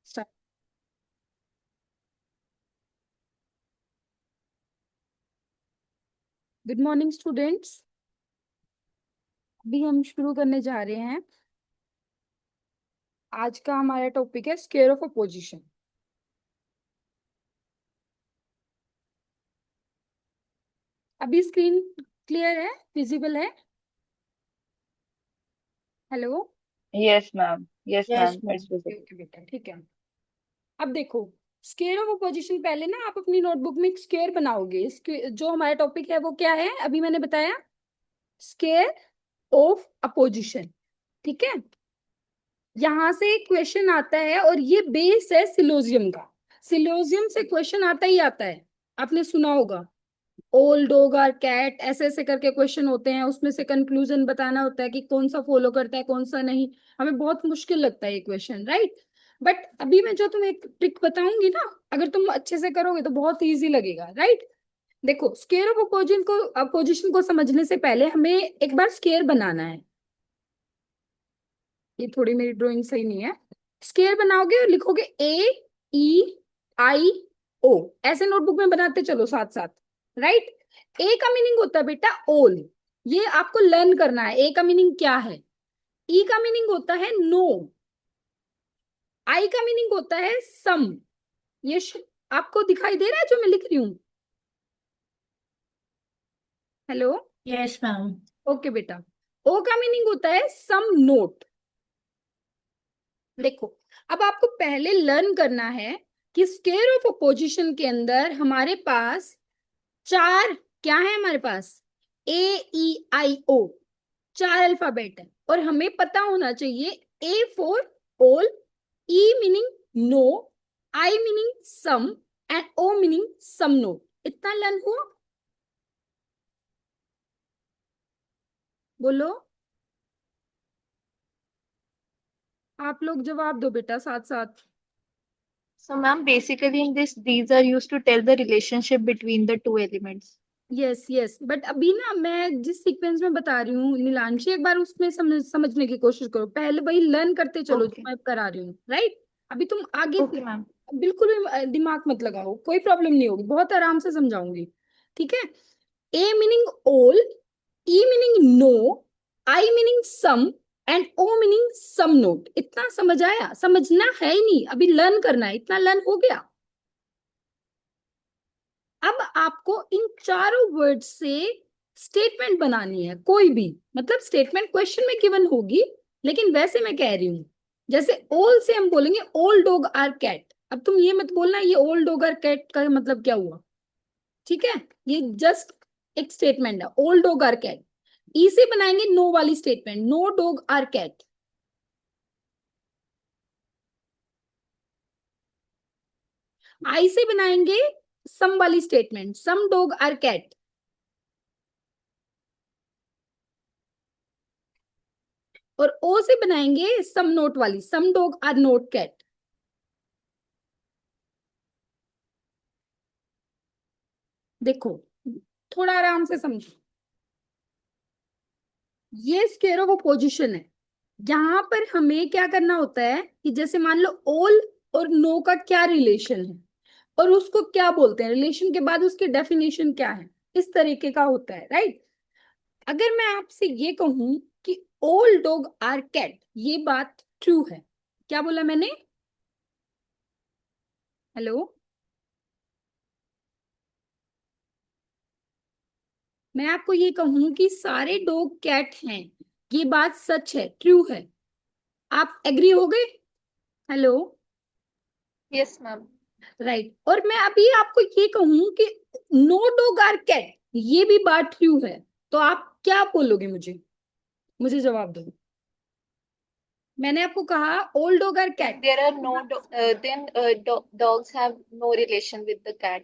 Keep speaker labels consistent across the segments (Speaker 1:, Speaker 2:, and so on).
Speaker 1: Start. Good morning students. अभी हम शुरू करने जा रहे हैं। आज का हमारा टॉपिक है स्क्वायर ऑफ अपोजिशन। अभी स्क्रीन क्लियर है, विजिबल है? Hello.
Speaker 2: Yes ma'am. Yes
Speaker 1: yes
Speaker 2: ma'am,
Speaker 1: ma'am.
Speaker 2: It's visible.
Speaker 1: Okay बेटा, ठीक है। अब देखो, स्क्वायर ऑफ अपोजिशन पहले ना आप अपनी नोटबुक में एक स्क्वायर बनाओगे। जो हमारा टॉपिक है वो क्या है, अभी मैंने बताया, स्क्वायर ऑफ अपोजिशन। ठीक है। यहां से क्वेश्चन आता है और ये बेस है सिलोजियम का। सिलोजियम से क्वेश्चन आता ही आता है, आपने सुना होगा। ओल डॉग आर कैट, ऐसे ऐसे करके क्वेश्चन होते हैं, उसमें से कंक्लूजन बताना होता है कि कौन सा फॉलो करता है कौन सा नहीं। हमें बहुत मुश्किल लगता है ये क्वेश्चन, राइट? बट अभी मैं जो तुम्हें एक ट्रिक बताऊंगी ना, अगर तुम अच्छे से करोगे तो बहुत इजी लगेगा, राइट? देखो, स्क्वायर ऑफ अपोजिशन को समझने से पहले हमें एक बार स्क्वायर बनाना है। ये थोड़ी मेरी ड्राइंग सही नहीं है। स्क्वायर बनाओगे और लिखोगे AEIO, ऐसे नोटबुक में बनाते चलो साथ साथ, राइट? ए का मीनिंग होता है बेटा ओल, ये आपको लर्न करना है। ए का मीनिंग क्या है? ई का मीनिंग होता है नो। आई का मीनिंग होता है सम। ये आपको दिखाई दे रहा है जो मैं लिख रही हूं? हेलो।
Speaker 3: Yes ma'am.
Speaker 1: ओके बेटा। ओ का मीनिंग होता है सम नोट। देखो, अब आपको पहले लर्न करना है कि स्क्वायर ऑफ अपोजिशन के अंदर हमारे पास चार, क्या है हमारे पास? AEIO, चार अल्फाबेट है और हमें पता होना चाहिए A for all, E meaning no, I meaning some and O meaning some not. इतना लर्न हुआ? बोलो, आप लोग जवाब दो बेटा साथ साथ।
Speaker 2: So ma'am, basically in this, these are used to tell the relationship between the two elements.
Speaker 1: Yes yes, but अभी ना मैं जिस सीक्वेंस में बता रही हूँ नीलांशी, एक बार उसमें समझने की कोशिश करो। पहले वही लर्न करते चलो जो
Speaker 2: Okay.
Speaker 1: मैं करा रही हूँ, राइट? अभी तुम आगे
Speaker 2: Okay ma'am.
Speaker 1: बिल्कुल भी दिमाग मत लगाओ, कोई प्रॉब्लम नहीं होगी, बहुत आराम से समझाऊंगी। ठीक है। A meaning all, E meaning no, I meaning some and O meaning some not. इतना समझ आया? समझना है ही नहीं, अभी लर्न करना है। इतना लर्न हो गया? अब आपको इन चारों वर्ड से स्टेटमेंट बनानी है, कोई भी, मतलब स्टेटमेंट क्वेश्चन में गिवन होगी, लेकिन वैसे मैं कह रही हूं, जैसे ओल से हम बोलेंगे ओल्ड डॉग आर कैट। अब तुम ये मत बोलना ये ओल्ड डॉग आर कैट का मतलब क्या हुआ। ठीक है, ये जस्ट एक स्टेटमेंट है, all dog are cat. E से बनाएंगे नो वाली statement, no dog are cat. I से बनाएंगे सम वाली statement, some dog are cat. और ओ से बनाएंगे सम नोट वाली, some dog are not cat. देखो, थोड़ा आराम से समझो, ये स्क्वायर ऑफ अपोजिशन है। यहां पर हमें क्या करना होता है कि जैसे मान लो ओल और नो का क्या रिलेशन है और उसको क्या बोलते हैं, रिलेशन के बाद उसकी डेफिनेशन क्या है, इस तरीके का होता है, राइट? अगर मैं आपसे ये कहूं कि ऑल डॉग आर कैट, ये बात ट्रू है। क्या बोला मैंने? हेलो। मैं आपको ये कहूं कि सारे डॉग कैट हैं, ये बात सच है, ट्रू है। आप एग्री हो गए? हेलो।
Speaker 2: Yes ma'am.
Speaker 1: राइट। और मैं अभी आपको ये कहूं कि नो डॉग आर कैट, ये भी बात ट्रू है, तो आप क्या बोलोगे मुझे? मुझे जवाब दो। मैंने आपको कहा old dog are
Speaker 2: If
Speaker 1: cat.
Speaker 2: there are no then dogs have no relation with the cat.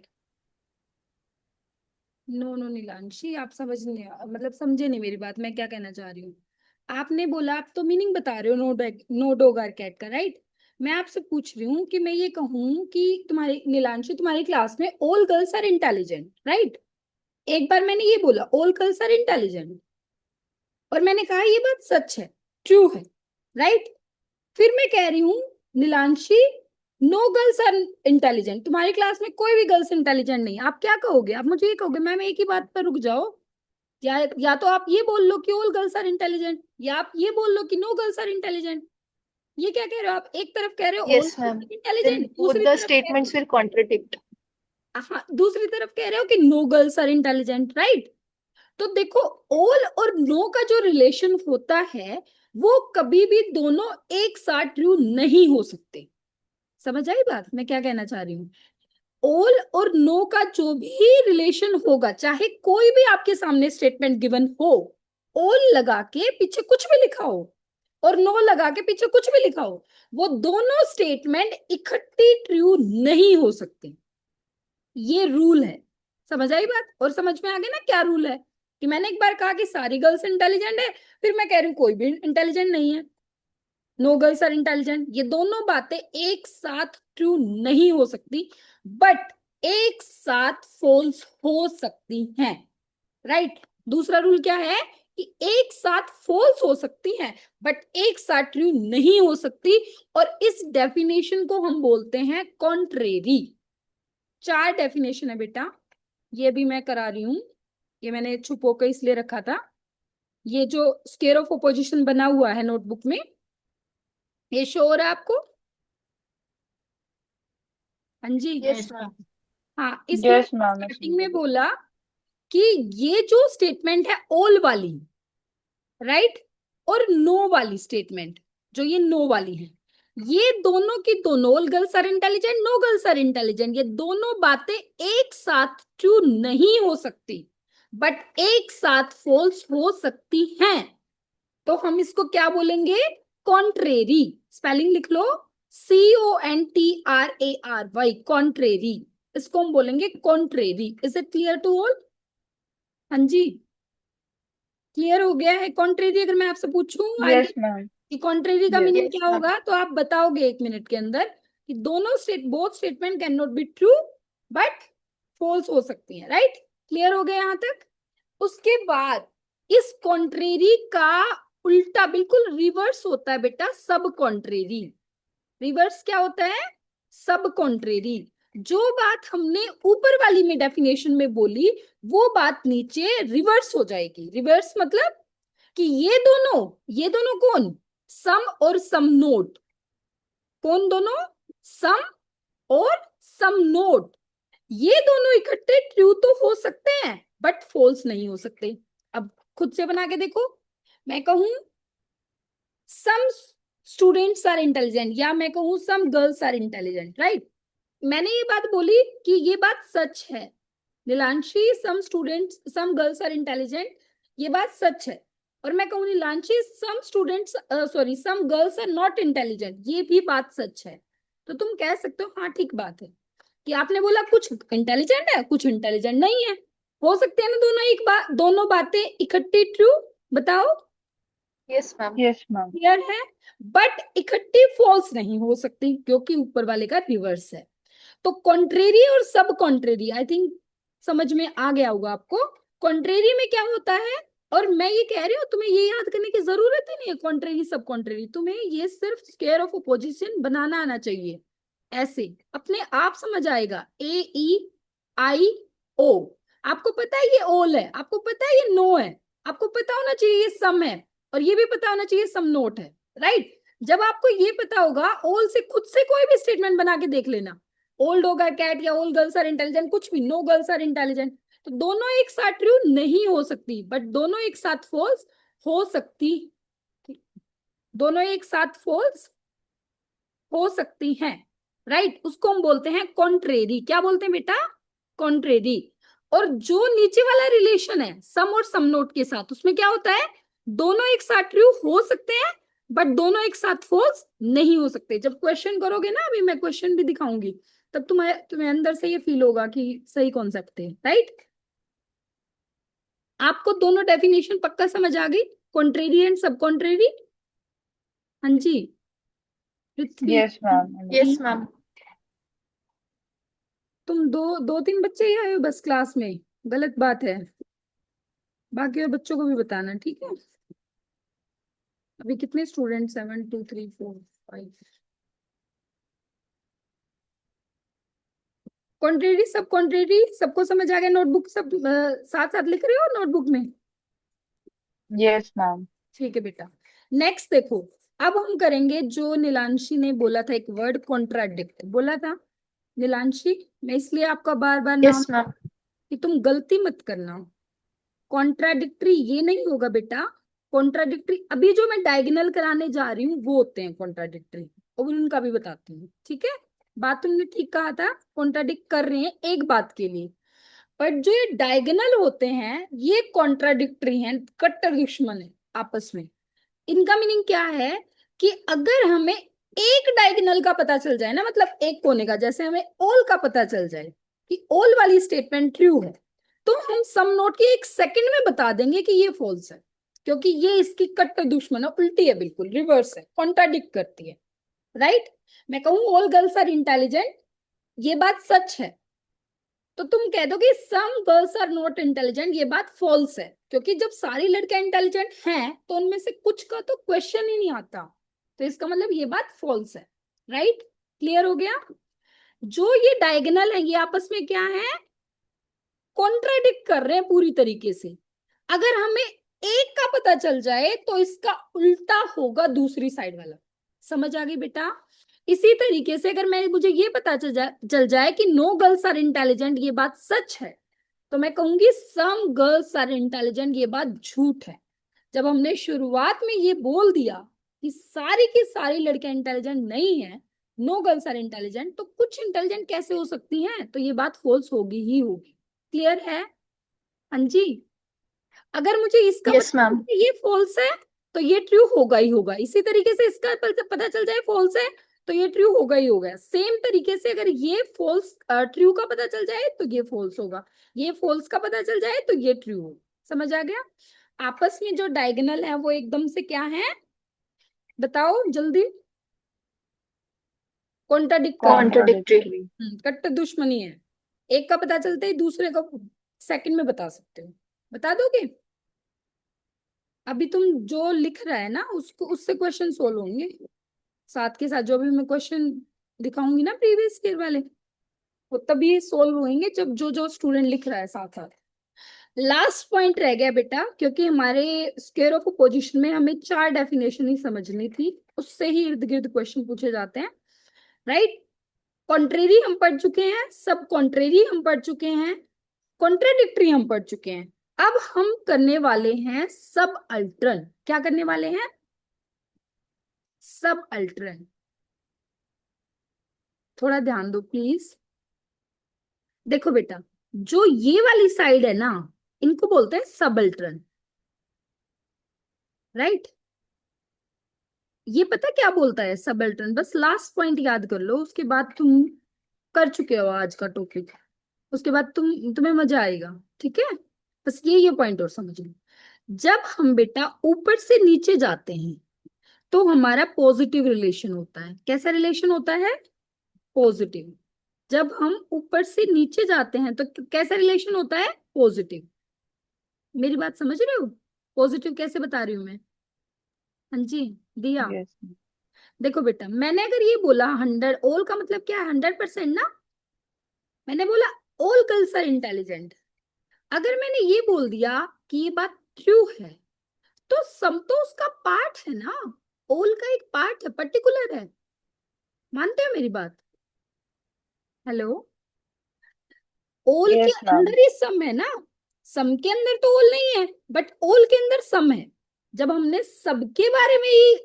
Speaker 1: No no Nilanshi, आप समझ नहीं, मतलब समझे नहीं मेरी बात, मैं क्या कहना चाह रही हूँ। आपने बोला, आप तो मीनिंग बता रहे हो नो डॉग आर कैट का, राइट? मैं आपसे पूछ रही हूँ कि मैं ये कहूँ कि तुम्हारी नीलांशी, तुम्हारी क्लास में all girls are intelligent, right? एक बार मैंने ये बोला ऑल गर्ल्स आर इंटेलिजेंट, और मैंने कहा ये बात सच है, ट्रू है, राइट? फिर मैं कह रही हूँ Nilanshi, no girls are intelligent, तुम्हारी क्लास में कोई भी गर्ल्स इंटेलिजेंट नहीं, आप क्या कहोगे? आप मुझे ये कहोगे मैम एक ही बात पर रुक जाओ, या तो आप ये बोल लो कि ऑल गर्ल्स आर इंटेलिजेंट, या आप ये बोल लो कि नो गर्ल्स आर इंटेलिजेंट। ये क्या कह रहे हो आप? एक तरफ कह रहे हो all
Speaker 2: Yes,
Speaker 1: girls
Speaker 2: ma'am.
Speaker 1: Are
Speaker 2: Then
Speaker 1: intelligent,
Speaker 2: both
Speaker 1: दूसरी
Speaker 2: the
Speaker 1: तरफ कह
Speaker 2: statements will contradict.
Speaker 1: हाँ, दूसरी तरफ कह रहे हो कि no girls are intelligent, right? तो देखो, ऑल और नो का जो रिलेशन होता है वो कभी भी दोनों एक साथ ट्रू नहीं हो सकते। समझ आई बात मैं क्या कहना चाह रही हूँ? ऑल और नो का जो भी रिलेशन होगा, चाहे कोई भी आपके सामने स्टेटमेंट गिवन हो, ऑल लगा के पीछे कुछ भी लिखा हो और नो लगा के पीछे कुछ भी लिखा हो, वो दोनों स्टेटमेंट इकट्ठी ट्रू नहीं हो सकते। ये रूल है। समझ आई बात? और समझ में आ गया ना क्या रूल है? कि मैंने एक बार कहा कि सारी गर्ल्स इंटेलिजेंट है, फिर मैं कह रही हूँ कोई भी इंटेलिजेंट नहीं है, नो गर्ल्स आर इंटेलिजेंट, ये दोनों बातें एक साथ ट्रू नहीं हो सकती, बट एक साथ फॉल्स हो सकती हैं, राइट? दूसरा रूल क्या है? कि एक साथ फॉल्स हो सकती हैं बट एक साथ ट्रू नहीं हो सकती, और इस डेफिनेशन को हम बोलते हैं कॉन्ट्रेरी। 4 डेफिनेशन है बेटा, ये भी मैं करा रही हूं, ये मैंने छुपो के इसलिए रखा था। ये जो स्केयर ऑफ ओपोजिशन बना हुआ है नोटबुक में, ये शो हो रहा है आपको? हाँ जी।
Speaker 2: Yes, ma'am.
Speaker 1: हाँ, इसमें
Speaker 3: यस मैम, मैं
Speaker 1: स्टार्टिंग
Speaker 3: समझ
Speaker 1: में
Speaker 3: गई।
Speaker 1: बोला कि ये जो स्टेटमेंट है ऑल वाली, राइट, और नो वाली स्टेटमेंट, जो ये नो वाली है, ये दोनों की दोनों, all girls are intelligent, no girls are intelligent, ये दोनों बातें एक साथ ट्रू नहीं हो सकती, बट एक साथ फॉल्स हो सकती हैं। तो हम इसको क्या बोलेंगे? कॉन्ट्रेरी। स्पेलिंग लिख लो, CONTRARY, कॉन्ट्रेरी। इसको हम बोलेंगे contrary. Is it clear to all? हाँ जी, क्लियर हो गया है? कॉन्ट्रेरी अगर मैं आपसे पूछूं आगे
Speaker 3: यस मैम।
Speaker 1: कि कॉन्ट्रेरी का
Speaker 3: यस।
Speaker 1: मीनिंग
Speaker 2: Yes,
Speaker 1: क्या
Speaker 2: ma'am.
Speaker 1: होगा, तो आप बताओगे 1 मिनट के अंदर कि दोनों both statement cannot be true but false हो सकती है, राइट? क्लियर हो गया यहां तक? उसके बाद इस कॉन्ट्रेरी का उल्टा, बिल्कुल रिवर्स होता है बेटा, सब कॉन्ट्रेरी। रिवर्स क्या होता है? सब कॉन्ट्रेरी। जो बात हमने ऊपर वाली में डेफिनेशन में बोली, वो बात नीचे रिवर्स हो जाएगी। रिवर्स मतलब कि ये दोनों कौन? सम और सम नोट। कौन दोनों? सम और सम नोट। ये दोनों इकट्ठे ट्रू तो हो सकते हैं बट फॉल्स नहीं हो सकते। अब खुद से बना के देखो। मैं कहूं सम स्टूडेंट्स आर इंटेलिजेंट, या मैं कहूं some girls are intelligent, right? मैंने ये बात बोली कि ये बात सच है, Nilanshi some students some girls are intelligent, ये बात सच है। और मैं कहूँ Nilanshi some students sorry some girls are not intelligent, ये भी बात सच है। तो तुम कह सकते हो हाँ ठीक बात है, कि आपने बोला कुछ इंटेलिजेंट है कुछ इंटेलिजेंट नहीं है, हो सकते हैं ना दोनों एक बात, दोनों बातें इकट्ठी ट्रू। बताओ,
Speaker 2: Yes, ma'am.
Speaker 3: Yes ma'am.
Speaker 1: Clear है? बट इकट्ठी फॉल्स नहीं हो सकती क्योंकि ऊपर वाले का रिवर्स है। तो कॉन्ट्रेरी और सब कॉन्ट्रेरी आई थिंक समझ में आ गया होगा आपको। कॉन्ट्रेरी में क्या होता है, और मैं ये कह रही हूँ तुम्हें ये याद करने की जरूरत ही नहीं है कॉन्ट्रेरी सब कॉन्ट्रेरी, तुम्हें ये सिर्फ स्क्वायर ऑफ अपोजिशन बनाना आना चाहिए, ऐसे अपने आप समझ आएगा। AEIO, आपको पता है ये ओल है, आपको पता है ये नो है, आपको पता होना चाहिए ये सम है, और ये भी पता होना चाहिए सम नोट है, राइट? जब आपको ये पता होगा, ओल से खुद से कोई भी स्टेटमेंट बना के देख लेना, ओल्ड होगा कैट या ओल्ड गर्ल्स आर इंटेलिजेंट, कुछ भी, नो गर्ल्स आर इंटेलिजेंट, तो दोनों एक साथ ट्रू नहीं हो सकती बट दोनों एक साथ फॉल्स हो सकती, दोनों एक साथ फॉल्स हो सकती हैं, राइट? उसको हम बोलते हैं कॉन्ट्रेरी। क्या बोलते हैं बेटा? कॉन्ट्रेरी। और जो नीचे वाला रिलेशन है सम और सम नोट के साथ, उसमें क्या होता है? दोनों एक साथ ट्रू हो सकते हैं बट दोनों एक साथ फॉल्स नहीं हो सकते। जब क्वेश्चन करोगे ना, अभी मैं क्वेश्चन भी दिखाऊंगी, तब तुम्हें अंदर से ये फील होगा कि सही कॉन्सेप्ट है, राइट? आपको दोनों डेफिनेशन पक्का समझ आ गई, कॉन्ट्रेरी एंड सब कॉन्ट्रेरी? हाँ जी, Prithvi.
Speaker 3: Yes ma'am.
Speaker 2: Yes, ma'am.
Speaker 1: तुम दो दो तीन बच्चे ही आए हो बस क्लास में, गलत बात है, बाकी और बच्चों को भी बताना, ठीक है? अभी कितने स्टूडेंट? 7 2 3 4 5, कॉन्ट्रेरी, सब कॉन्ट्रेरी, सबको समझ आ गया? नोटबुक सब साथ साथ लिख रहे हो नोटबुक में?
Speaker 2: Yes ma'am.
Speaker 1: ठीक है बेटा। नेक्स्ट देखो, अब हम करेंगे जो नीलांशी ने बोला था, एक वर्ड कॉन्ट्राडिक्ट बोला था नीलांशी। मैं इसलिए आपका बार बार नाम,
Speaker 2: यस मैम।
Speaker 1: कि तुम गलती मत करना। कॉन्ट्राडिक्टरी ये नहीं होगा बेटा। कॉन्ट्राडिक्टरी अभी जो मैं डायगोनल कराने जा रही हूँ वो होते हैं कॉन्ट्राडिक्टरी, और उनका भी बताती हूँ, ठीक है? बात तुमने ठीक कहा था, कॉन्ट्राडिक्ट कर रहे हैं एक बात के लिए। पर जो ये डायगोनल होते हैं ये कॉन्ट्राडिक्टरी हैं, कट्टर दुश्मन है आपस में। इनका मीनिंग क्या है कि अगर हमें एक डायगोनल का पता चल जाए ना, मतलब एक कोने का, जैसे हमें ऑल का पता चल जाए कि ऑल वाली स्टेटमेंट ट्रू है, तो हम सम नोट के एक सेकंड में बता देंगे कि ये फॉल्स है, क्योंकि ये इसकी कट्टर दुश्मन है, उल्टी है, बिल्कुल रिवर्स है, कॉन्ट्राडिक्ट करती है। राइट? मैं कहूँ ऑल गर्ल्स आर इंटेलिजेंट, ये बात सच है, तो तुम कह दो कि some girls are not intelligent, ये बात फॉल्स है, क्योंकि जब सारी लड़कियां इंटेलिजेंट हैं तो उनमें से कुछ का तो क्वेश्चन ही नहीं आता, तो इसका मतलब ये बात फॉल्स है। राइट? क्लियर हो गया? जो ये डायगोनल है ये आपस में क्या है, कॉन्ट्राडिक्ट कर रहे हैं पूरी तरीके से। अगर हमें एक का पता चल जाए तो इसका उल्टा होगा दूसरी साइड वाला। समझ आ गई बेटा? इसी तरीके से अगर मैं, मुझे ये पता चल जाए कि नो गर्ल्स आर इंटेलिजेंट, ये बात सच है, तो मैं कहूंगी सम गर्ल्स आर इंटेलिजेंट, ये बात झूठ है। जब हमने शुरुआत में ये बोल दिया कि सारी की सारी लड़कियां इंटेलिजेंट नहीं है, नो गर्ल्स आर इंटेलिजेंट, तो कुछ इंटेलिजेंट कैसे हो सकती हैं, तो ये बात फॉल्स होगी ही होगी। क्लियर है? हाँ जी। अगर मुझे इसका
Speaker 2: यस
Speaker 1: पता चल
Speaker 2: मैम।
Speaker 1: जाए ये फॉल्स है तो ये ट्रू होगा ही होगा, इसी तरीके से इसका पता चल जाए फॉल्स है तो ये ट्रू होगा ही होगा। सेम तरीके से अगर ये फॉल्स ट्रू का पता चल जाए तो ये फॉल्स होगा, ये फॉल्स का पता चल जाए तो ये ट्रू होगा। समझ आ गया? आपस में जो डायगोनल है वो एकदम से क्या है, बताओ जल्दी। कॉन्ट्राडिक्ट कर रहे
Speaker 2: कॉन्ट्रोडिक्टरी।
Speaker 1: हैं, कट्टर दुश्मनी है। एक का पता चलता है दूसरे का सेकंड में बता सकते हो। बता दोगे? अभी तुम जो लिख रहा है ना उसको, उससे क्वेश्चन सोल्व होंगे साथ के साथ, जो भी मैं क्वेश्चन दिखाऊंगी ना प्रीवियस ईयर वाले, वो तभी सोल्व होंगे जब जो जो स्टूडेंट लिख रहा है साथ साथ। लास्ट पॉइंट रह गया बेटा, क्योंकि हमारे स्क्वायर ऑफ पोजीशन में हमें चार डेफिनेशन ही समझनी थी, उससे ही इर्द गिर्द क्वेश्चन पूछे जाते हैं। राइट? कॉन्ट्रेरी हम पढ़ चुके हैं, सब कॉन्ट्रेरी हम पढ़ चुके हैं, कॉन्ट्रेडिक्टरी हम पढ़ चुके हैं। अब हम करने वाले हैं सब अल्टरन। क्या करने वाले हैं? सब अल्टरन। थोड़ा ध्यान दो प्लीज। देखो बेटा, जो ये वाली साइड है ना, इनको बोलते हैं सब अल्टरन। राइट? ये पता क्या बोलता है सब अल्टरन? बस लास्ट पॉइंट याद कर लो, उसके बाद तुम कर चुके हो आज का टॉपिक, उसके बाद तुम्हें मजा आएगा। ठीक है? बस ये पॉइंट और समझ लो। जब हम बेटा ऊपर से नीचे जाते हैं तो हमारा पॉजिटिव रिलेशन होता है। कैसा रिलेशन होता है? पॉजिटिव। जब हम ऊपर से नीचे जाते हैं तो कैसा रिलेशन होता है? पॉजिटिव। मेरी बात समझ रहे हो? पॉजिटिव कैसे बता रही हूं मैं? हाँ जी। दिया।
Speaker 2: यस।
Speaker 1: देखो बेटा, मैंने अगर ये बोला 100, ऑल का मतलब क्या है? 100% ना। मैंने बोला ऑल गर्ल्स आर इंटेलिजेंट। अगर मैंने ये बोल दिया कि ये बात ट्रू है, तो सम तो उसका पार्ट है ना, ऑल का एक पार्ट है, पर्टिकुलर है। मानते हो मेरी बात? हेलो? ओल के
Speaker 2: यस मैम।
Speaker 1: अंदर ही सम है ना, सम के अंदर तो ओल नहीं है, बट ओल के अंदर सम है। जब हमने सबके बारे में ही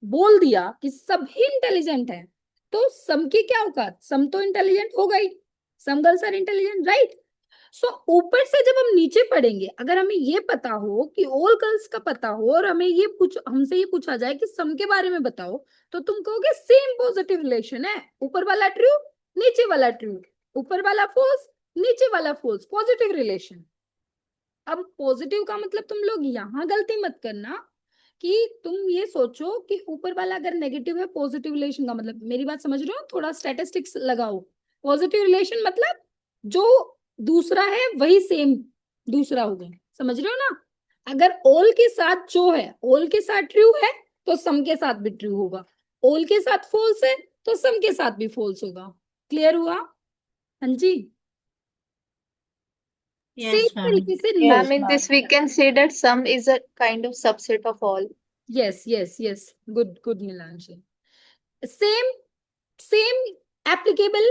Speaker 1: बोल दिया कि सब ही इंटेलिजेंट है, तो सम की क्या औकात, सम तो इंटेलिजेंट होगा ही, some girls are intelligent. Right? So ऊपर से जब हम नीचे पढ़ेंगे, अगर हमें ये पता हो कि ऑल गर्ल्स का पता हो और हमें ये हमसे ये पूछा जाए कि सम के बारे में बताओ, तो तुम कहोगे सेम पॉजिटिव रिलेशन है, ऊपर वाला ट्रू, नीचे वाला ट्रू, ऊपर वाला फॉल्स, नीचे वाला फॉल्स, पॉजिटिव रिलेशन। अब पॉजिटिव का मतलब तुम लोग यहां गलती मत करना कि तुम ये सोचो कि ऊपर वाला अगर नेगेटिव है, पॉजिटिव रिलेशन का मतलब, मेरी बात समझ रहे हो? थोड़ा स्टैटिस्टिक्स लगाओ। पॉजिटिव रिलेशन मतलब जो दूसरा है वही सेम दूसरा हो गया। समझ रहे हो ना? अगर ऑल के साथ जो है, ऑल के साथ ट्रू है तो सम के साथ भी ट्रू होगा, ऑल के साथ फॉल्स है तो सम के साथ भी फॉल्स होगा। क्लियर हुआ? हाँ जी, सेम
Speaker 3: Yes, ma'am.
Speaker 1: तरीके से no.
Speaker 2: Ma'am,
Speaker 3: Yes,
Speaker 2: in this
Speaker 3: ma'am.
Speaker 2: we can say that sum is a kind of subset of all.
Speaker 1: Yes yes yes, good good Nilanshi. Same same applicable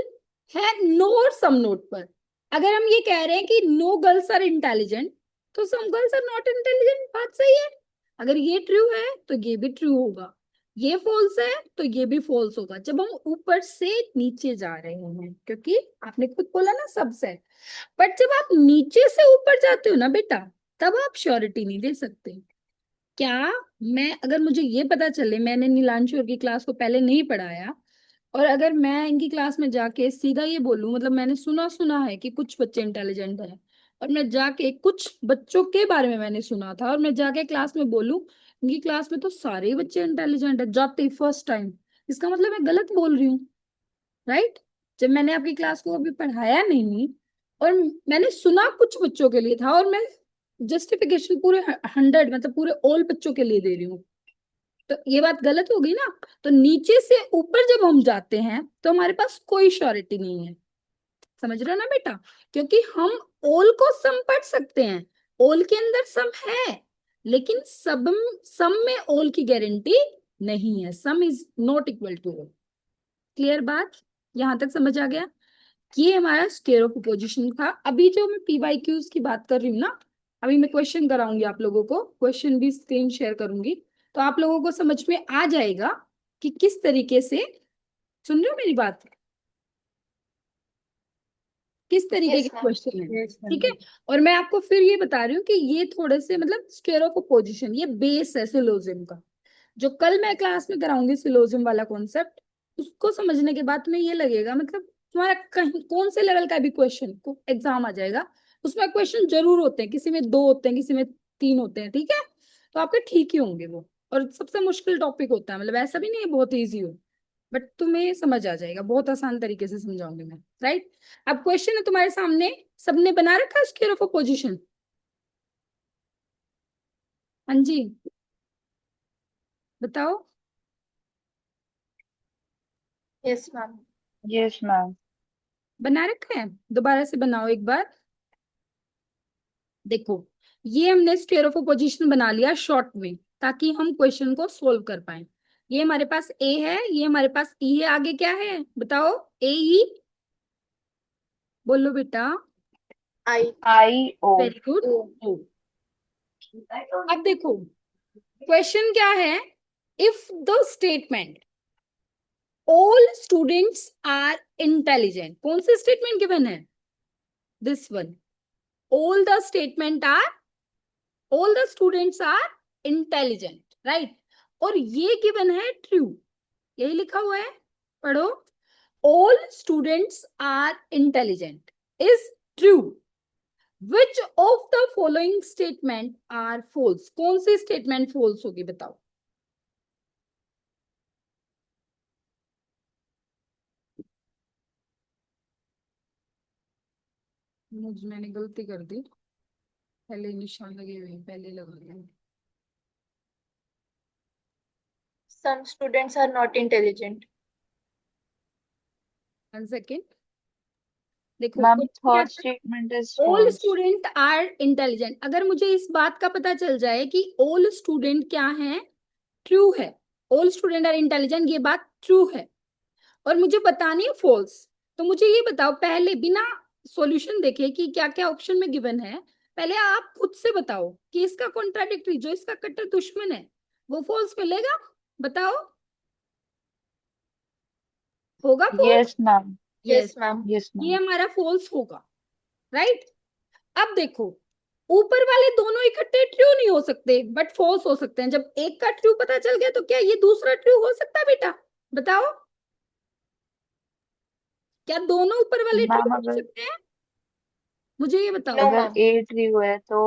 Speaker 1: है no और सम note पर। अगर हम ये कह रहे हैं कि नो गर्ल्स आर इंटेलिजेंट, तो some girls are not intelligent, बात सही है। अगर ये ट्रू है तो ये भी ट्रू होगा, ये फॉल्स है तो ये भी फॉल्स होगा, जब हम ऊपर से नीचे जा रहे हैं, क्योंकि आपने खुद बोला ना सबसेट। बट जब आप नीचे से ऊपर जाते हो ना बेटा, तब आप श्योरिटी नहीं दे सकते। क्या मैं, अगर मुझे ये पता चले, मैंने नीलांशु और की क्लास को पहले नहीं पढ़ाया, और अगर मैं इनकी क्लास में जाके सीधा ये बोलूं, मतलब मैंने सुना सुना है कि कुछ बच्चे इंटेलिजेंट हैं, और मैं जाके कुछ बच्चों के बारे में मैंने सुना था, और मैं जाके क्लास में बोलूं इनकी क्लास में तो सारे ही बच्चे इंटेलिजेंट है जाते ही फर्स्ट टाइम, इसका मतलब मैं गलत बोल रही हूँ, राइट। जब मैंने आपकी क्लास को अभी पढ़ाया नहीं, और मैंने सुना कुछ बच्चों के लिए था, और मैं जस्टिफिकेशन पूरे 100, मतलब पूरे ऑल बच्चों के लिए दे रही हूँ, तो ये बात गलत हो गई ना। तो नीचे से ऊपर जब हम जाते हैं तो हमारे पास कोई श्योरिटी नहीं है, समझ रहे हो ना बेटा। क्योंकि हम ऑल को सम पढ़ सकते हैं, ऑल के अंदर सम है, लेकिन सब सम में ऑल की गारंटी नहीं है, some is not equal to all. Clear बात, यहां तक समझ आ गया। ये हमारा स्क्वायर ऑफ पोजीशन था। अभी जो मैं पीवाईक्यूज की बात कर रही हूँ ना, अभी मैं क्वेश्चन कराऊंगी आप लोगों को, क्वेश्चन भी स्क्रीन शेयर करूंगी, तो आप लोगों को समझ में आ जाएगा कि किस तरीके से, सुन रहे हो मेरी बात, किस तरीके के
Speaker 2: Yes, ma'am.
Speaker 1: क्वेश्चन है।
Speaker 3: Yes,
Speaker 1: ठीक है।
Speaker 3: ma'am.
Speaker 1: और मैं आपको फिर ये बता रही हूँ कि ये थोड़े से, मतलब स्क्वायर ऑफ पोजीशन ये बेस है सिलोजिज्म का। जो कल मैं क्लास में कराऊंगी सिलोजिज्म वाला कॉन्सेप्ट, उसको समझने के बाद तुम्हें ये लगेगा, मतलब तुम्हारा कहीं कौन से लेवल का भी क्वेश्चन को एग्जाम आ जाएगा, उसमें क्वेश्चन जरूर होते हैं, किसी में 2 होते हैं, किसी में 3 होते हैं, ठीक है। तो आपके ठीक ही होंगे वो। और सबसे मुश्किल टॉपिक होता है, मतलब ऐसा भी नहीं है बहुत ईजी हो, बट तुम्हें समझ आ जाएगा, बहुत आसान तरीके से समझाऊंगी मैं, राइट। अब क्वेश्चन है तुम्हारे सामने, सबने बना रखा है स्क्वायर ऑफ पोजीशन। हाँ जी, बताओ।
Speaker 2: Yes, ma'am.
Speaker 3: Yes, ma'am.
Speaker 1: बना रखा है, दोबारा से बनाओ एक बार। देखो, ये हमने स्क्वायर ऑफ पोजीशन बना लिया शॉर्ट में, ताकि हम क्वेश्चन को सोल्व कर पाए। ये हमारे पास ए है, ये हमारे पास ई है, आगे क्या है बताओ। ए ई, बोलो बेटा।
Speaker 2: I.
Speaker 3: I-O.
Speaker 1: Very good.
Speaker 2: O.
Speaker 1: O, अब देखो क्वेश्चन क्या है। If the statement all students are intelligent, कौन से स्टेटमेंट गिवन है, this one, all the statement are, all the students are intelligent, right. और ये गिवन है ट्रू, यही लिखा हुआ है, पढ़ो। All students are intelligent is true, which of the following statement are false, कौन सी स्टेटमेंट फॉल्स होगी बताओ। मुझ मैंने गलती कर दी, पहले निशान लगे हुए हैं, पहले लगा दिया।
Speaker 2: Some students are not intelligent.
Speaker 1: 1 second, देखो
Speaker 3: Ma'am,
Speaker 1: क्वेश्चन क्या
Speaker 3: third
Speaker 1: था,
Speaker 3: statement is
Speaker 1: all
Speaker 3: false.
Speaker 1: Student are intelligent. अगर मुझे इस बात का पता चल जाए कि ऑल स्टूडेंट क्या है, ट्रू है, ऑल स्टूडेंट आर इंटेलिजेंट, ये बात ट्रू है, और मुझे बतानी है फॉल्स, तो मुझे ये बताओ पहले, बिना सॉल्यूशन देखे कि क्या क्या ऑप्शन में गिवन है, पहले आप खुद से बताओ कि इसका कॉन्ट्राडिक्टरी, जो इसका कट्टर दुश्मन है, वो फॉल्स मिलेगा, बताओ, होगा false.
Speaker 3: Yes, ma'am.
Speaker 1: Yes,
Speaker 2: Yes, ma'am.
Speaker 3: Yes,
Speaker 1: ये
Speaker 3: ma'am.
Speaker 1: हमारा फॉल्स होगा, राइट। अब देखो, ऊपर वाले दोनों इकट्ठे ट्रू नहीं हो सकते, बट फॉल्स हो सकते हैं। जब एक का ट्रू पता चल गया तो क्या ये दूसरा ट्रू हो सकता है बेटा, बताओ। क्या दोनों ऊपर वाले ट्रू
Speaker 3: Ma'am,
Speaker 1: हो
Speaker 3: अगर
Speaker 1: सकते हैं, मुझे ये बताओ।
Speaker 2: No,
Speaker 3: अगर
Speaker 2: ma'am.
Speaker 3: A true है तो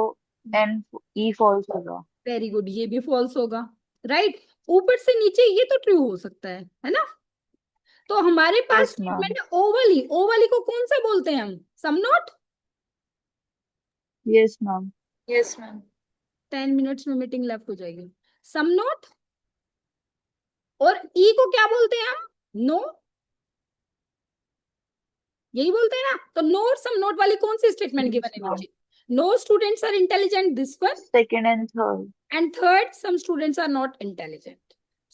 Speaker 3: N E false होगा.
Speaker 1: वेरी गुड, ये भी फॉल्स होगा, राइट। ऊपर से नीचे ये तो ट्रू हो सकता है ना। तो हमारे पास
Speaker 3: Yes,
Speaker 1: स्टेटमेंट
Speaker 3: ma'am.
Speaker 1: है ओवली, ओवली को कौन सा बोलते हैं हम, some not.
Speaker 3: Yes, ma'am.
Speaker 2: Yes, ma'am.
Speaker 1: 10 minutes में मीटिंग लेफ्ट हो जाएगी। सम नोट, और ई को क्या बोलते हैं हम, नो। यही बोलते हैं ना। तो नो सम नोट वाली कौन सी स्टेटमेंट
Speaker 3: yes
Speaker 1: गिवन है
Speaker 3: ma'am,
Speaker 1: नीचे? No students are intelligent, this one.
Speaker 3: second and third.
Speaker 1: And third, some students are not intelligent.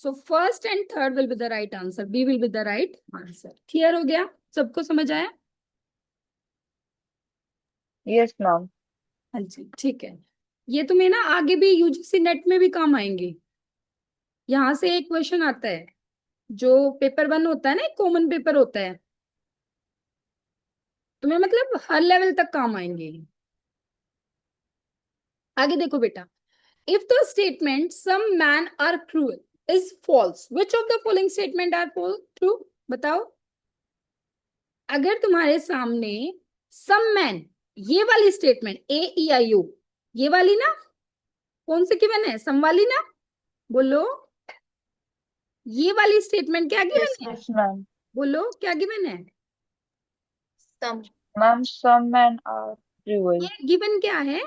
Speaker 1: So first and third will be the right answer. B will be the right answer. Clear हो गया? सबको समझ आया?
Speaker 3: Yes ma'am.
Speaker 1: हाँ जी, ठीक है। ये तुम्हें ना आगे भी यूजीसी नेट में भी काम आएंगे। यहाँ से एक क्वेश्चन आता है, जो पेपर 1 होता है ना, एक कॉमन पेपर होता है, तुम्हें मतलब हर लेवल तक काम आएंगे। आगे देखो बेटा, if the statement some man are cruel is false, which of the following statement are true? बताओ। अगर तुम्हारे सामने सम मैन, ये वाली स्टेटमेंट AEIO, ये वाली ना, कौन सी गिवन है? सम वाली ना, बोलो। ये वाली स्टेटमेंट क्या गिवन
Speaker 2: Yes,
Speaker 1: है?
Speaker 3: Yes ma'am.
Speaker 1: बोलो क्या गिवन है?
Speaker 2: some.
Speaker 3: Ma'am, some men are
Speaker 1: ये
Speaker 3: cruel.
Speaker 1: गिवन क्या है?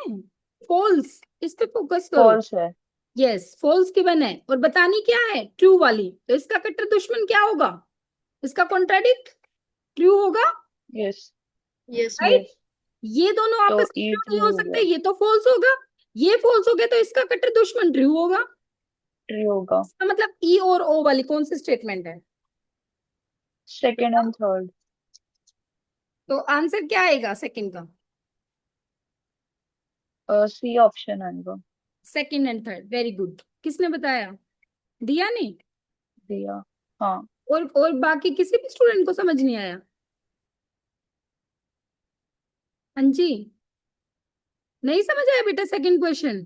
Speaker 1: फॉल्स। इस पे फोकस करो।
Speaker 3: False है.
Speaker 1: यस, फॉल्स गिवन है, और बतानी क्या है? ट्रू वाली। तो इसका कट्टर दुश्मन क्या होगा? इसका कॉन्ट्राडिक्ट ट्रू होगा,
Speaker 3: Yes.
Speaker 2: Yes, ma'am.
Speaker 1: Right?
Speaker 3: Yes.
Speaker 1: ये दोनों
Speaker 3: तो
Speaker 1: आपस में
Speaker 3: ये
Speaker 1: ट्रू नहीं
Speaker 3: ट्रू
Speaker 1: हो सकते,
Speaker 3: होगा.
Speaker 1: ये तो फॉल्स होगा। ये फॉल्स हो गया तो इसका कट्टर दुश्मन ट्रू होगा।
Speaker 3: ट्रू होगा.
Speaker 1: इसका मतलब ई और ओ वाली कौन सी स्टेटमेंट है?
Speaker 3: Second and third.
Speaker 1: तो आंसर क्या आएगा सेकंड का?
Speaker 3: C option आएगा.
Speaker 1: Second and third, very good. किसने बताया? दिया नहीं?
Speaker 3: दिया. हाँ.
Speaker 1: और बाकी किसी भी स्टूडेंट को समझ नहीं आया? हाँ जी, नहीं समझ आया बेटा सेकंड क्वेश्चन?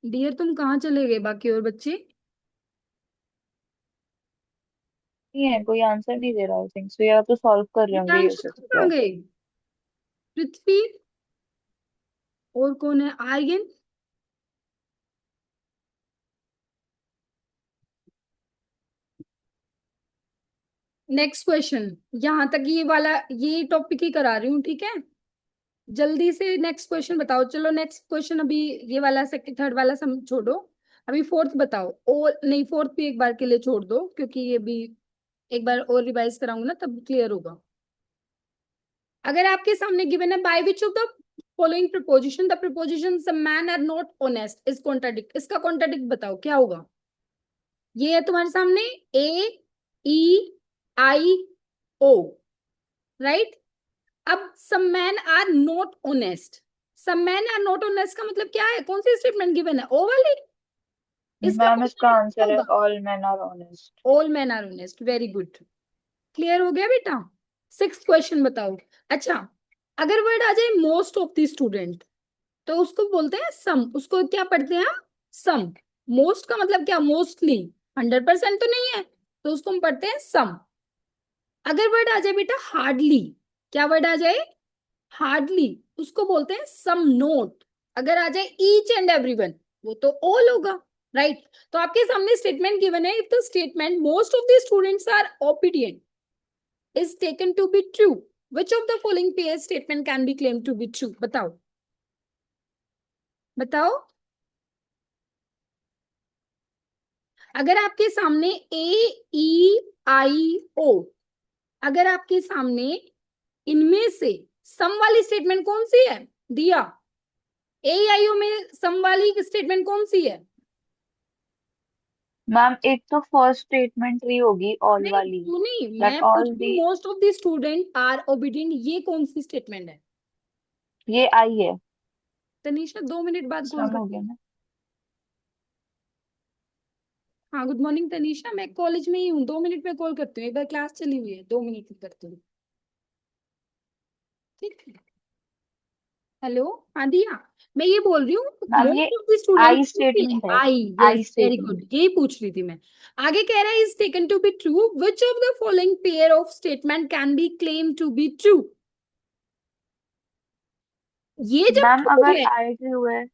Speaker 1: डियर तुम कहाँ चले गए बाकी और बच्चे?
Speaker 3: नहीं है, कोई आंसर नहीं दे रहा. आई थिंक सो, या तो सॉल्व कर रहे होंगे, ये हो
Speaker 1: प्रियांशु तुम
Speaker 3: सकता
Speaker 1: कहाँ
Speaker 3: है.
Speaker 1: गए? पृथ्वी, और कौन है? आर्यन। नेक्स्ट क्वेश्चन, यहां तक ये वाला, ये टॉपिक ही करा रही हूँ, ठीक है? जल्दी से नेक्स्ट क्वेश्चन बताओ। चलो नेक्स्ट क्वेश्चन, अभी ये वाला सेकंड थर्ड वाला सम छोड़ो, अभी फोर्थ बताओ। और नहीं, फोर्थ भी एक बार के लिए छोड़ दो, क्योंकि ये भी एक बार और रिवाइज कराऊंगा ना, तब क्लियर होगा। अगर आपके सामने गिवन है, by which of the following preposition the preposition some man are not honest is contradict, इसका कॉन्ट्राडिक्ट बताओ क्या होगा? ये है तुम्हारे सामने, AEIO, राइट? अब some man are not honest, some man are not honest का मतलब क्या है? कौन सी स्टेटमेंट गिवन है? ओ वाली। इसका
Speaker 3: मैम, इसका
Speaker 1: कॉन्ट्राडिक्ट क्या
Speaker 3: आंसर है
Speaker 1: होगा?
Speaker 3: All man are honest.
Speaker 1: All man are honest, very good. Clear हो गया बेटा? सिक्स्थ क्वेश्चन बताओ। अच्छा, अगर वर्ड आ जाए मोस्ट ऑफ द स्टूडेंट, तो उसको बोलते हैं सम। उसको क्या पढ़ते हैं हम? सम। मोस्ट का मतलब क्या? मोस्टली। 100% तो नहीं है, तो उसको हम पढ़ते हैं सम। अगर वर्ड आ जाए बेटा हार्डली, क्या वर्ड आ जाए? हार्डली, उसको बोलते हैं सम नोट। अगर आ जाए ईच एंड एवरीवन, वो तो ऑल होगा, राइट? तो आपके सामने स्टेटमेंट गिवन है, if the statement most of the students are obedient is taken to be true, which of the following pair statement can be claimed to be true? बताओ, बताओ। अगर आपके सामने AEIO, अगर आपके सामने इनमें से सम वाली स्टेटमेंट कौन सी है? दिया, AEIO में सम वाली स्टेटमेंट कौन सी है?
Speaker 3: मैम, एक तो फर्स्ट स्टेटमेंट रही होगी ऑल
Speaker 1: नहीं,
Speaker 3: वाली.
Speaker 1: क्यों नहीं,
Speaker 3: दैट
Speaker 1: मैं पूछ
Speaker 3: ऑल
Speaker 1: रही
Speaker 3: दी.
Speaker 1: हूँ most of the student are obedient, ये कौन सी स्टेटमेंट है?
Speaker 3: ये आई है.
Speaker 1: तनीषा 2 मिनट बाद कॉल
Speaker 3: सम हो
Speaker 1: करती
Speaker 3: गया
Speaker 1: हूँ।
Speaker 3: ना.
Speaker 1: हाँ, गुड मॉर्निंग तनीषा, मैं कॉलेज में ही हूँ, 2 मिनट में कॉल करती हूँ, एक बार क्लास चली हुई है, 2 मिनट में करती हूँ, ठीक है? हेलो, हाँ दिया, मैं ये बोल रही हूँ
Speaker 3: मैम, ये
Speaker 1: most of the student,
Speaker 3: I statement है.
Speaker 1: I,
Speaker 3: I
Speaker 1: yes very good,
Speaker 3: statement.
Speaker 1: यही पूछ रही थी मैं। आगे कह रहा है is taken to be true, which of the following pair of statement can be claim to be true? ये जब
Speaker 3: मैम,
Speaker 1: ट्रू
Speaker 3: अगर
Speaker 1: है,
Speaker 3: आई ट्रू है.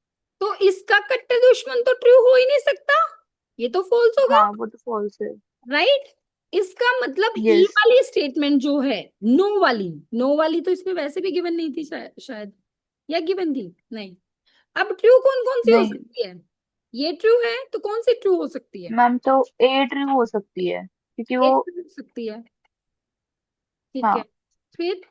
Speaker 1: तो इसका कट्टर दुश्मन तो ट्रू हो ही नहीं सकता, ये तो फॉल्स होगा,
Speaker 3: हाँ, वो तो फॉल्स है.
Speaker 1: राइट? इसका मतलब ई
Speaker 3: यस.
Speaker 1: वाली स्टेटमेंट जो है, नो वाली, नो वाली तो इसमें वैसे भी गिवन नहीं थी शायद, या गिवन थी? नहीं। अब ट्रू कौन कौन सी हो
Speaker 3: नहीं
Speaker 1: सकती है? ये ट्रू है, तो कौन सी ट्रू हो सकती है?
Speaker 3: मैम, तो ए ट्रू हो सकती है, क्योंकि
Speaker 1: एक
Speaker 3: वो
Speaker 1: भी हो सकती है, ठीक है।
Speaker 3: हाँ,
Speaker 1: फिर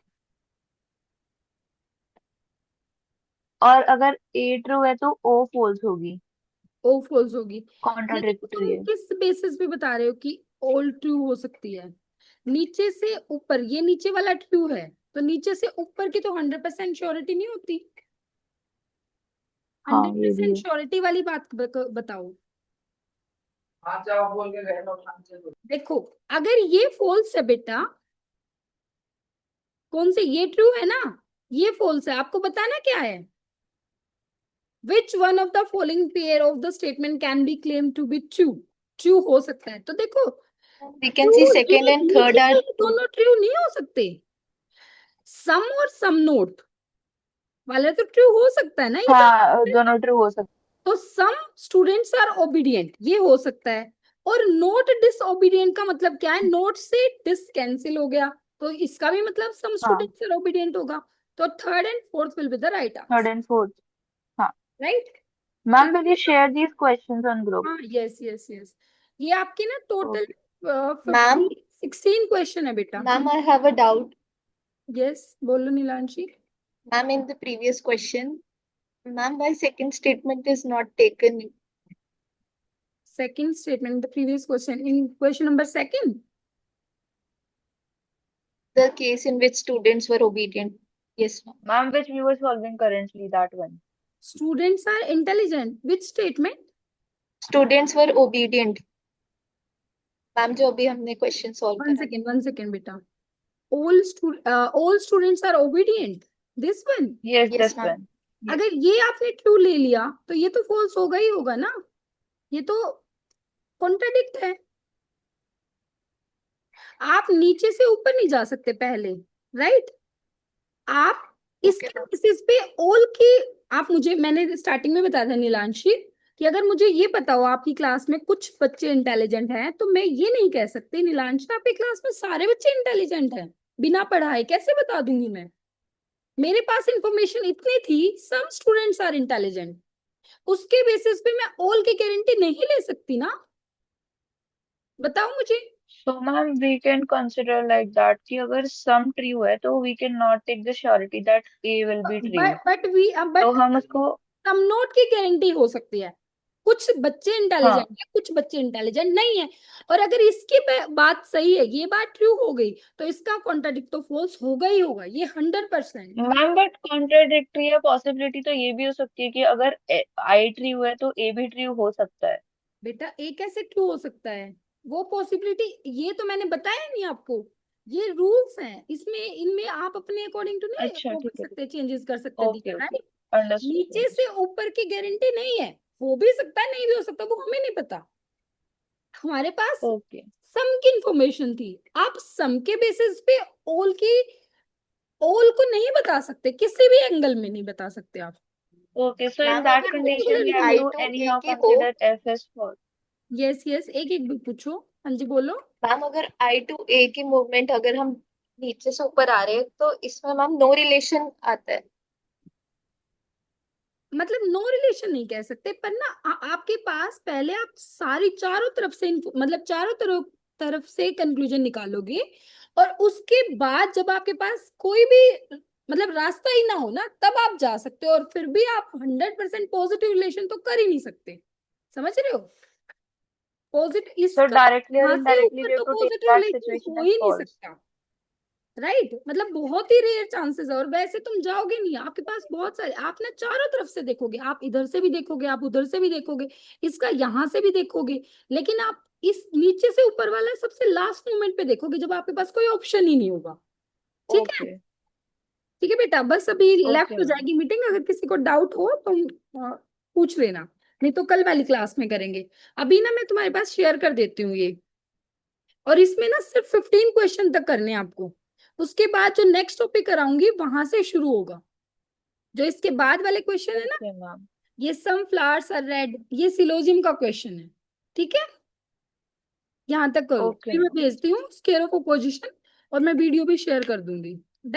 Speaker 3: और अगर ए ट्रू है तो ओ फॉल्स होगी,
Speaker 1: ओ फॉल्स होगी। लेकिन
Speaker 3: कॉन्ट्राडिक्टरी
Speaker 1: तुम
Speaker 3: है।
Speaker 1: किस बेसिस पे बता रहे हो कि ऑल ट्रू हो सकती है? नीचे से ऊपर, ये नीचे वाला ट्रू है, तो नीचे से ऊपर की तो 100% श्योरिटी नहीं होती।
Speaker 3: हाँ,
Speaker 1: हंड्रेड
Speaker 3: ये भी
Speaker 1: परसेंट
Speaker 3: है।
Speaker 1: श्योरिटी वाली बात बताओ। देखो, अगर ये फॉल्स है बेटा, कौन से, ये ट्रू है ना, ये फॉल्स है, आपको बताना क्या है? Which one of the following pair of the statement can be claim to be true? True हो सकता है, तो देखो,
Speaker 2: We can see
Speaker 1: true,
Speaker 2: second
Speaker 1: ये
Speaker 2: and third
Speaker 1: नीचे
Speaker 2: are
Speaker 1: के
Speaker 2: true.
Speaker 1: दोनों ट्रू नहीं हो सकते। सम और सम नोट वाला तो ट्रू हो सकता है ना, ये तो।
Speaker 3: हाँ, दोनों ट्रू हो सकते।
Speaker 1: तो सम स्टूडेंट्स आर ओबीडियंट, ये हो सकता है। और नोट डिसओबीडियंट का मतलब क्या है? नोट से डिस कैंसिल हो गया, तो इसका भी मतलब सम
Speaker 3: हाँ,
Speaker 1: स्टूडेंट्स आर ओबीडियंट होगा। तो third and fourth will be the right
Speaker 3: third
Speaker 1: answer.
Speaker 3: And fourth. हाँ
Speaker 1: right.
Speaker 3: Ma'am, will you share these questions on group?
Speaker 1: हाँ, यस यस यस। ये आपके ना टोटल
Speaker 3: ओके।
Speaker 1: 15
Speaker 2: Ma'am,
Speaker 1: 16 क्वेश्चन है बेटा।
Speaker 2: ma'am, I have a doubt.
Speaker 1: Yes, बोलो Nilanshi.
Speaker 2: Ma'am, in the previous question, ma'am, why second statement is not taken?
Speaker 1: Second statement, the previous question, in question number second.
Speaker 2: The case in which students were obedient. Yes, ma'am.
Speaker 3: Ma'am, which we were solving currently, that one.
Speaker 1: Students are intelligent. Which statement?
Speaker 2: Students were obedient. मैम जो अभी हमने question solve करा था.
Speaker 1: One second, beta. All students are obedient. This one.
Speaker 3: Yes,
Speaker 2: yes
Speaker 3: this
Speaker 2: ma'am.
Speaker 3: One.
Speaker 1: अगर ये आपने true ले लिया तो ये तो फॉल्स होगा ही होगा ना, ये तो कॉन्ट्राडिक्ट है। आप नीचे से ऊपर नहीं जा सकते पहले, राइट? आप
Speaker 2: ओके
Speaker 1: इसके
Speaker 2: मैम.
Speaker 1: बेसिस पे ऑल की, आप मुझे, मैंने स्टार्टिंग में बताया था नीलांशी, कि अगर मुझे ये पता हो आपकी क्लास में कुछ बच्चे इंटेलिजेंट हैं, तो मैं ये नहीं कह सकती नीलांशी आपकी क्लास में सारे बच्चे इंटेलिजेंट हैं। बिना पढ़ाए कैसे बता दूंगी मैं? मेरे पास इंफॉर्मेशन इतनी थी, सम स्टूडेंट्स आर इंटेलिजेंट, उसके बेसिस पे मैं ऑल की गारंटी नहीं ले सकती ना। बताओ मुझे।
Speaker 3: So ma'am, we can consider like that कि अगर सम ट्रू है तो we can not take the surety that A will be true. तो
Speaker 1: बट
Speaker 3: हम उसको,
Speaker 1: सम नोट की गारंटी हो सकती है। कुछ बच्चे इंटेलिजेंट
Speaker 3: हाँ,
Speaker 1: है, कुछ बच्चे इंटेलिजेंट नहीं है। और अगर इसकी बात सही है, ये बात ट्रू हो गई, तो इसका कॉन्ट्राडिक्ट तो फॉल्स होगा ही होगा, ये 100%।
Speaker 3: मैम बट कॉन्ट्राडिक्टरी है, पॉसिबिलिटी तो ये भी हो सकती है कि अगर आई ट्रू है तो ए भी ट्रू हो सकता है।
Speaker 1: बेटा ए कैसे ट्रू हो सकता है? वो पॉसिबिलिटी, ये तो मैंने बताया नहीं आपको। ये रूल्स हैं, इसमें इनमें आप अपने अकॉर्डिंग टू नहीं
Speaker 3: अच्छा,
Speaker 1: वो
Speaker 3: ठीक
Speaker 1: कर
Speaker 3: है, ठीक
Speaker 1: सकते, चेंजेस कर
Speaker 3: है।
Speaker 1: सकते,
Speaker 3: ओके, ओके,
Speaker 1: राइट?
Speaker 3: अंडरस्टूड,
Speaker 1: नीचे से
Speaker 3: अंडरस्टूड।
Speaker 1: ऊपर की गारंटी नहीं है, हो भी सकता है नहीं भी हो सकता, वो हमें नहीं पता। हमारे पास
Speaker 3: ओके,
Speaker 1: सम की इंफॉर्मेशन थी, आप सम के बेसिस पे ऑल की, ऑल को नहीं बता सकते, किसी भी एंगल में नहीं बता सकते आप।
Speaker 3: Okay, so in
Speaker 2: ma'am
Speaker 3: that
Speaker 2: अगर
Speaker 3: condition
Speaker 1: particular
Speaker 3: we have
Speaker 2: I
Speaker 3: to
Speaker 1: information.
Speaker 2: To
Speaker 3: any
Speaker 2: a
Speaker 3: how
Speaker 2: की हो.
Speaker 3: Consider F S for.
Speaker 1: Yes yes, एक एक भी पूछो। हाँ जी, बोलो।
Speaker 2: मैम अगर आई टू ए की मूवमेंट अगर हम नीचे से ऊपर आ रहे हैं तो इसमें मैम नो रिलेशन आता है.
Speaker 1: मतलब नो रिलेशन नहीं कह सकते, पर ना आपके पास पहले आप सारी चारों तरफ से मतलब चारों तरफ से कंक्लूजन निकालोगे, और उसके बाद जब आपके पास कोई भी मतलब रास्ता ही ना हो ना, तब आप जा सकते हो। और फिर भी आप 100% पॉजिटिव रिलेशन तो कर ही नहीं सकते, समझ रहे हो? पॉजिटिव
Speaker 3: So
Speaker 1: इसका,
Speaker 3: directly or
Speaker 1: यहाँ से
Speaker 3: indirectly,
Speaker 1: ऊपर
Speaker 3: we have
Speaker 1: तो
Speaker 3: to take
Speaker 1: positive
Speaker 3: that
Speaker 1: relation
Speaker 3: situation
Speaker 1: हो
Speaker 3: as
Speaker 1: ही नहीं
Speaker 3: false.
Speaker 1: सकता, राइट? मतलब बहुत ही रेयर चांसेस है। और वैसे तुम जाओगे नहीं, आपके पास बहुत सारे, आप ना चारों तरफ से देखोगे, आप इधर से भी देखोगे, आप उधर से भी देखोगे, इसका यहाँ से भी देखोगे, लेकिन आप इस नीचे से ऊपर वाला सबसे लास्ट मोमेंट पे देखोगे, जब आपके पास कोई ऑप्शन ही नहीं होगा। ठीक है?
Speaker 3: Okay,
Speaker 1: ठीक है बेटा, बस अभी लेफ्ट
Speaker 3: okay,
Speaker 1: हो
Speaker 3: ma'am.
Speaker 1: जाएगी मीटिंग, अगर किसी को डाउट हो तो पूछ लेना, नहीं तो कल वाली क्लास में करेंगे। अभी ना मैं तुम्हारे पास शेयर कर देती हूँ ये, और इसमें ना सिर्फ 15 क्वेश्चन तक करने हैं आपको। उसके बाद जो नेक्स्ट टॉपिक कराऊंगी वहां से शुरू होगा। जो इसके बाद वाले क्वेश्चन है ना,
Speaker 3: Okay, ma'am.
Speaker 1: ये सम फ्लावर्स आर रेड, ये सिलोजियम का क्वेश्चन है। ठीक है, यहाँ तक करो,
Speaker 3: Okay,
Speaker 1: फिर मैं
Speaker 3: ma'am.
Speaker 1: भेजती हूँ स्केयर ऑफ अपोजिशन, और मैं वीडियो भी शेयर कर दूंगी।